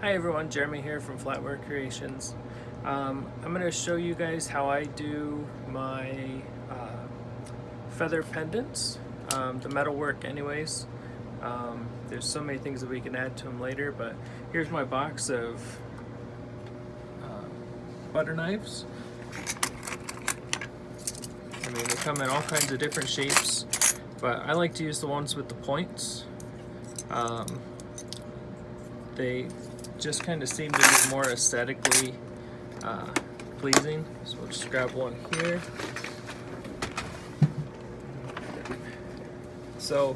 Hi everyone, Jeremy here from Flatware Creations. I'm going to show you guys how I do my feather pendants, the metal work anyways. There's so many things that we can add to them later, but here's my box of butter knives. I mean, they come in all kinds of different shapes, but I like to use the ones with the points. They just kind of seem to be more aesthetically pleasing. So we'll just grab one here. So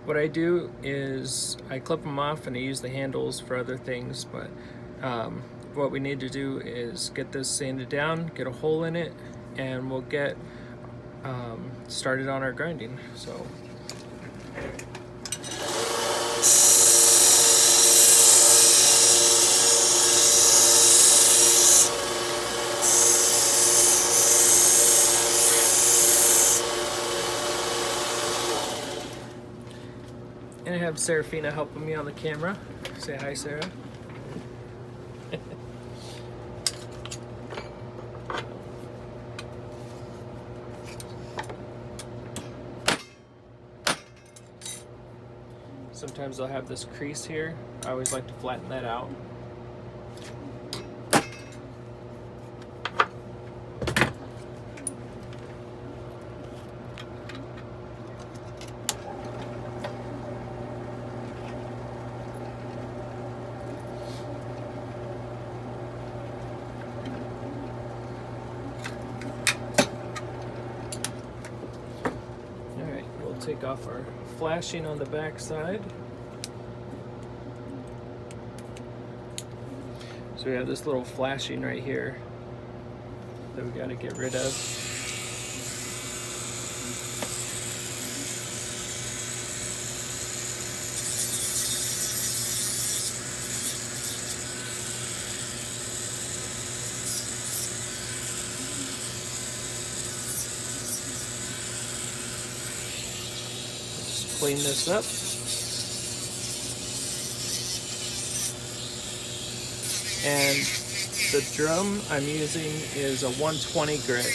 what I do is I clip them off and I use the handles for other things, but what we need to do is get this sanded down, get a hole in it, and we'll get started on our grinding. So and I have Serafina helping me on the camera. Say hi, Sarah. Sometimes I'll have this crease here. I always like to flatten that out. Take off our flashing on the back side. So we have this little flashing right here that we got to get rid of. Clean this up. And the drum I'm using is a 120 grit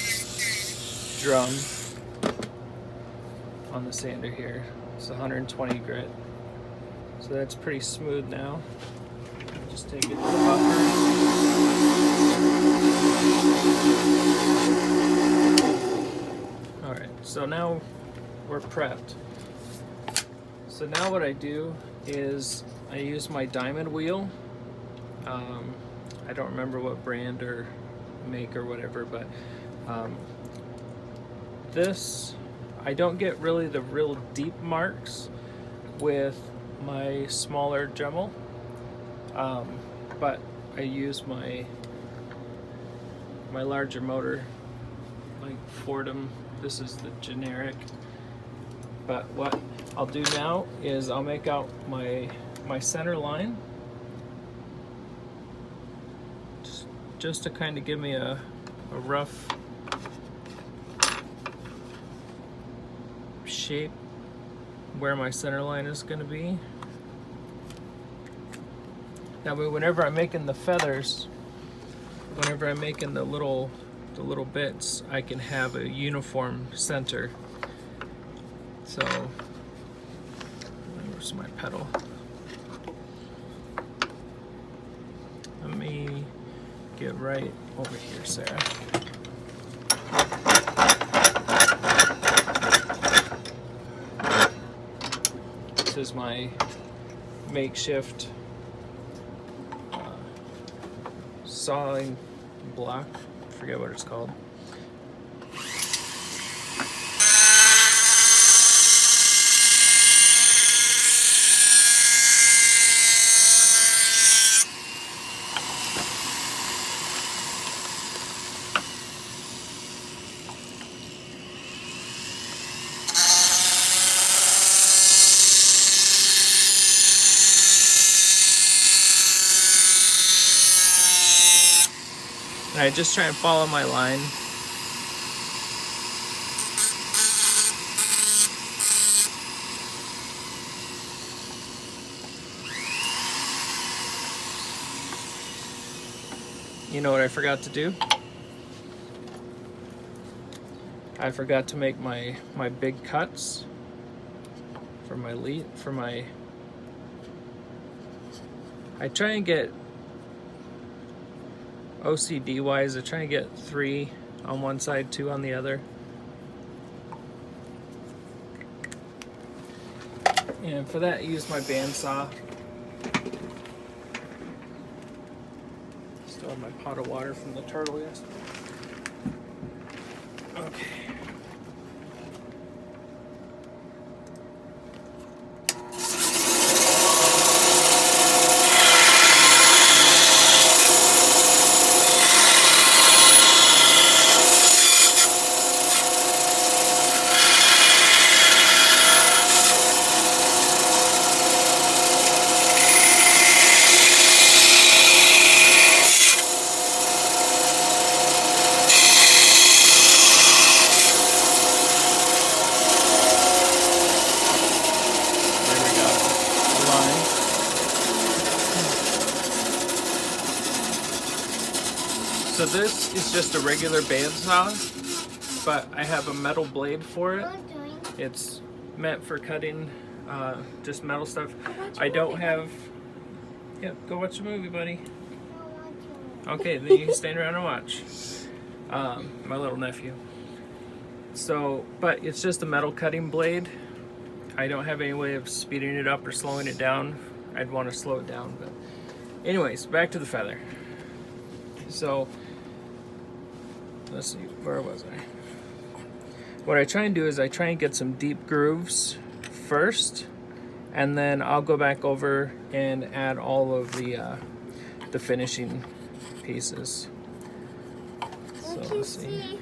drum on the sander here. It's 120 grit. So that's pretty smooth now. Just take it to the buffer. Alright, so now we're prepped. So now what I do is I use my diamond wheel. I don't remember what brand or make or whatever, but this, I don't get really the real deep marks with my smaller Dremel, but I use my larger motor, like Fordham. This is the generic. But what I'll do now is I'll make out my center line, just to kind of give me a rough shape where my center line is going to be. That way, whenever I'm making the feathers, whenever I'm making the little bits, I can have a uniform center. So, where's my pedal? Let me get right over here, Sarah. This is my makeshift sawing block. I forget what it's called. Alright, just try and follow my line. you know what I forgot to do? I forgot to make my big cuts for my I try and get OCD wise, I try and get 3 on one side, 2 on the other. And for that I use my bandsaw. Still have my pot of water from the turtle yesterday. Okay. So this is just a regular bandsaw, but I have a metal blade for it. It's meant for cutting just metal stuff. I don't have... Yeah, go watch a movie, buddy. Okay, then you can stand around and watch. My little nephew. So, but it's just a metal cutting blade. I don't have any way of speeding it up or slowing it down. I'd want to slow it down, but anyways, back to the feather. So, let's see, where was I? What I try and do is I try and get some deep grooves first, and then I'll go back over and add all of the finishing pieces. So let's see.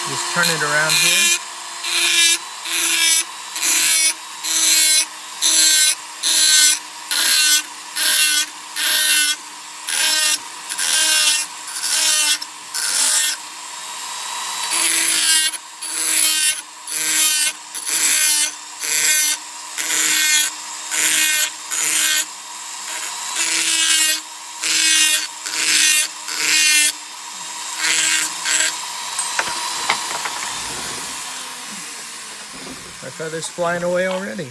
Just turn it around here. My feather's flying away already.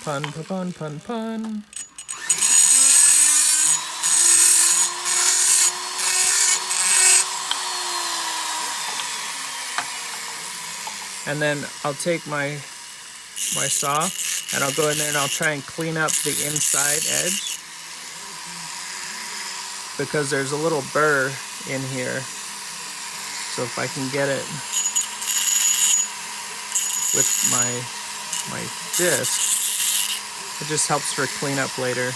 Pun, pun, pun, pun, pun. And then I'll take my saw and I'll go in there and I'll try and clean up the inside edge, because there's a little burr in here. So if I can get it with my disc, it just helps for cleanup later.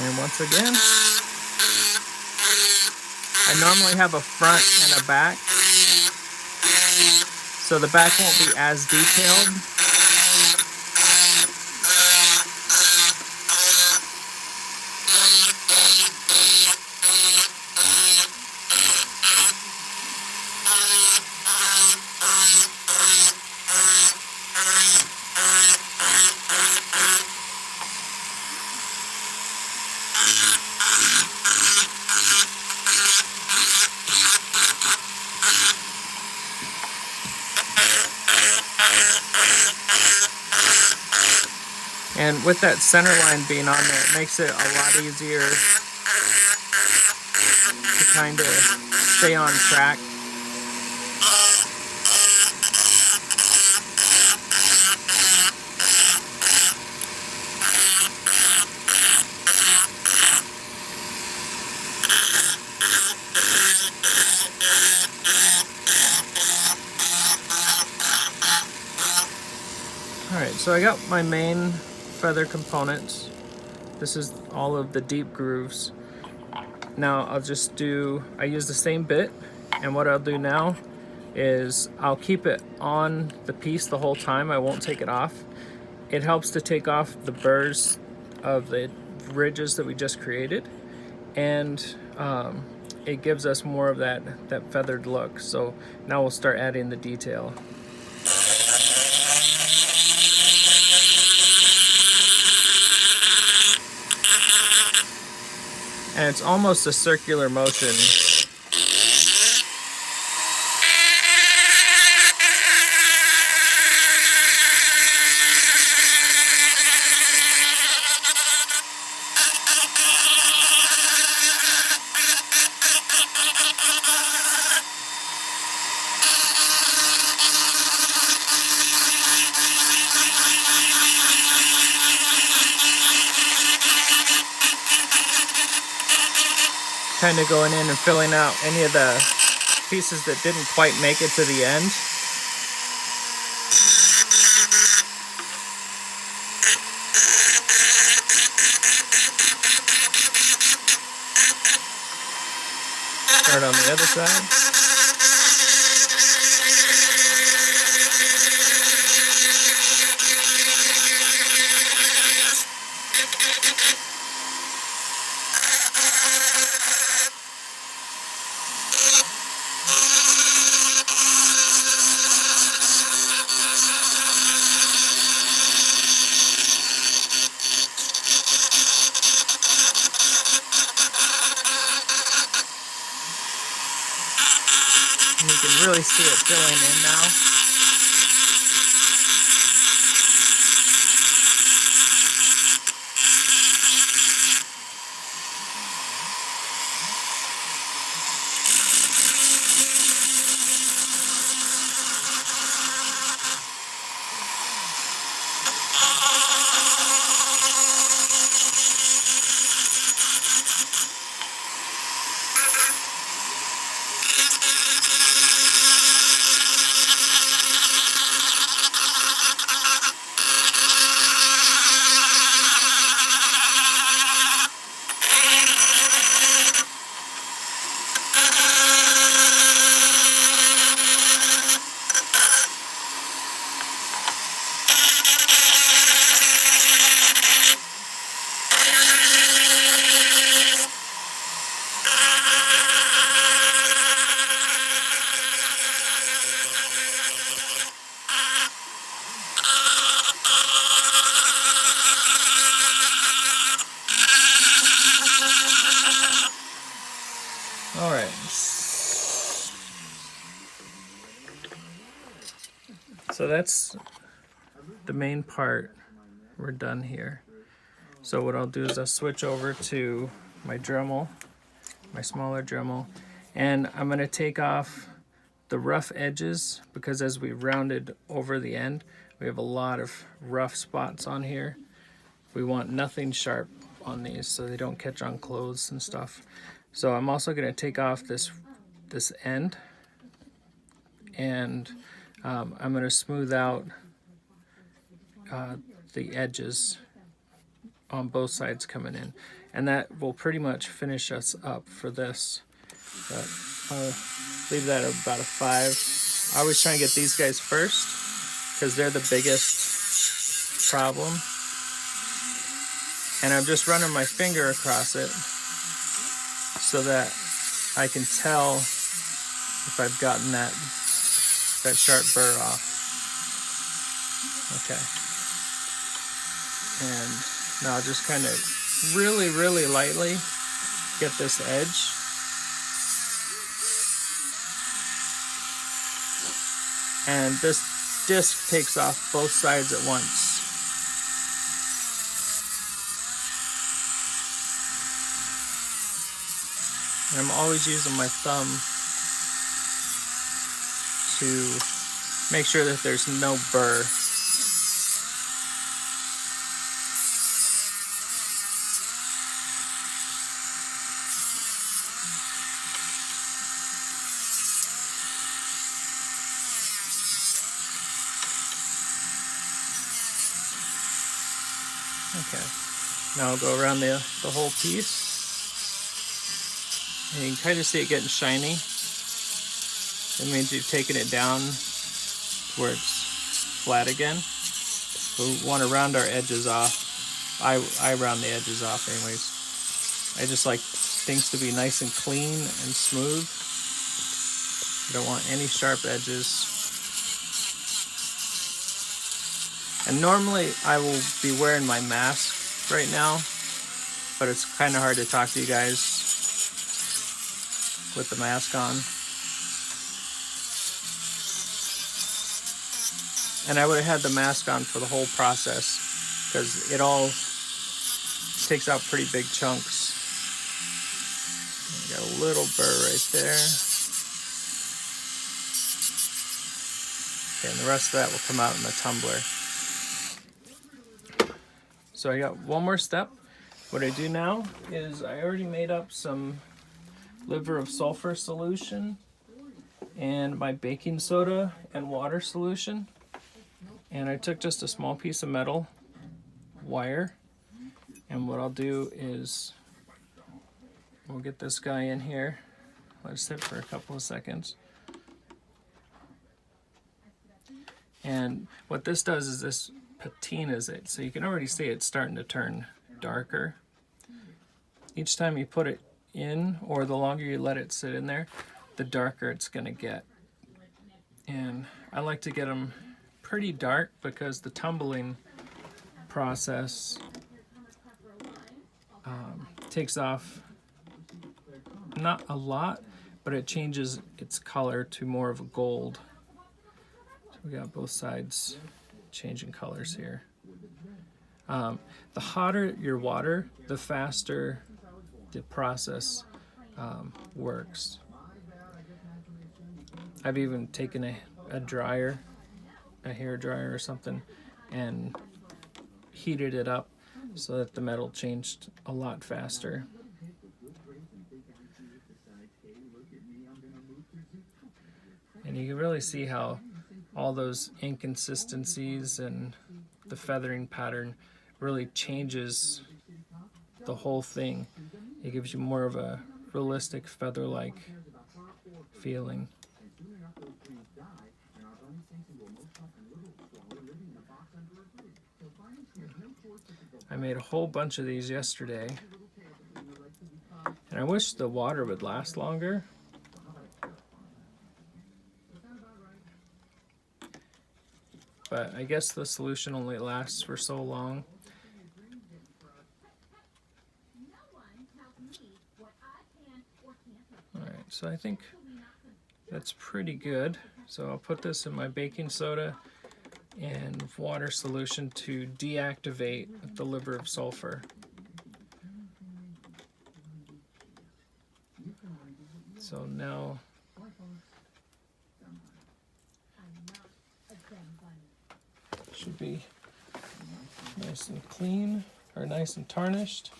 And once again, I normally have a front and a back, so the back won't be as detailed. And with that center line being on there, it makes it a lot easier to kind of stay on track. Alright, so I got my main feather components. This is all of the deep grooves. Now I'll just I use the same bit, and what I'll do now is I'll keep it on the piece the whole time. I won't take it off. It helps to take off the burrs of the ridges that we just created, and it gives us more of that feathered look. So now we'll start adding the detail. And it's almost a circular motion. Kind of going in and filling out any of the pieces that didn't quite make it to the end. Start on the other side. And you can really see it filling in now. Alright. So that's the main part. We're done here. So what I'll do is I'll switch over to my Dremel, my smaller Dremel, and I'm going to take off the rough edges, because as we rounded over the end, we have a lot of rough spots on here. We want nothing sharp on these so they don't catch on clothes and stuff. So I'm also going to take off this end, and I'm going to smooth out the edges on both sides coming in, and that will pretty much finish us up for this. But I'll leave that at about a 5. I always try and get these guys first because they're the biggest problem, and I'm just running my finger across it so that I can tell if I've gotten that sharp burr off. Okay. And now just kind of really, really lightly get this edge. And this disc takes off both sides at once. And I'm always using my thumb to make sure that there's no burr. Okay, now I'll go around the whole piece. And you can kind of see it getting shiny. It means you've taken it down where it's flat again. We want to round our edges off. I round the edges off anyways. I just like things to be nice and clean and smooth. I don't want any sharp edges. And normally I will be wearing my mask right now, but it's kind of hard to talk to you guys with the mask on. And I would have had the mask on for the whole process because it all takes out pretty big chunks. Got a little burr right there. Okay, and the rest of that will come out in the tumbler. So I got one more step. What I do now is I already made up some liver of sulfur solution and my baking soda and water solution. And I took just a small piece of metal wire. And what I'll do is we'll get this guy in here. Let it sit for a couple of seconds. And what this does is this patinas it. So you can already see it's starting to turn darker. Each time you put it in, or the longer you let it sit in there, the darker it's going to get. And I like to get them pretty dark because the tumbling process takes off not a lot, but it changes its color to more of a gold. So we got both sides changing colors here. The hotter your water, the faster the process works. I've even taken a dryer, a hair dryer or something, and heated it up so that the metal changed a lot faster. And you can really see how all those inconsistencies and the feathering pattern really changes the whole thing. It gives you more of a realistic feather-like feeling. I made a whole bunch of these yesterday, and I wish the water would last longer. But I guess the solution only lasts for so long. Alright, so I think that's pretty good. So I'll put this in my baking soda and water solution to deactivate the liver of sulfur. So now should be nice and clean, or nice and tarnished,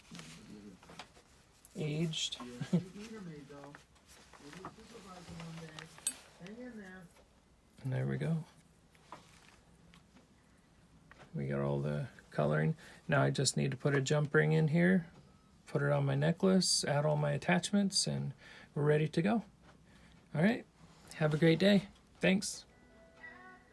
aged. And there we go. We got all the coloring. Now I just need to put a jump ring in here, put it on my necklace, add all my attachments, and we're ready to go. All right, have a great day. Thanks.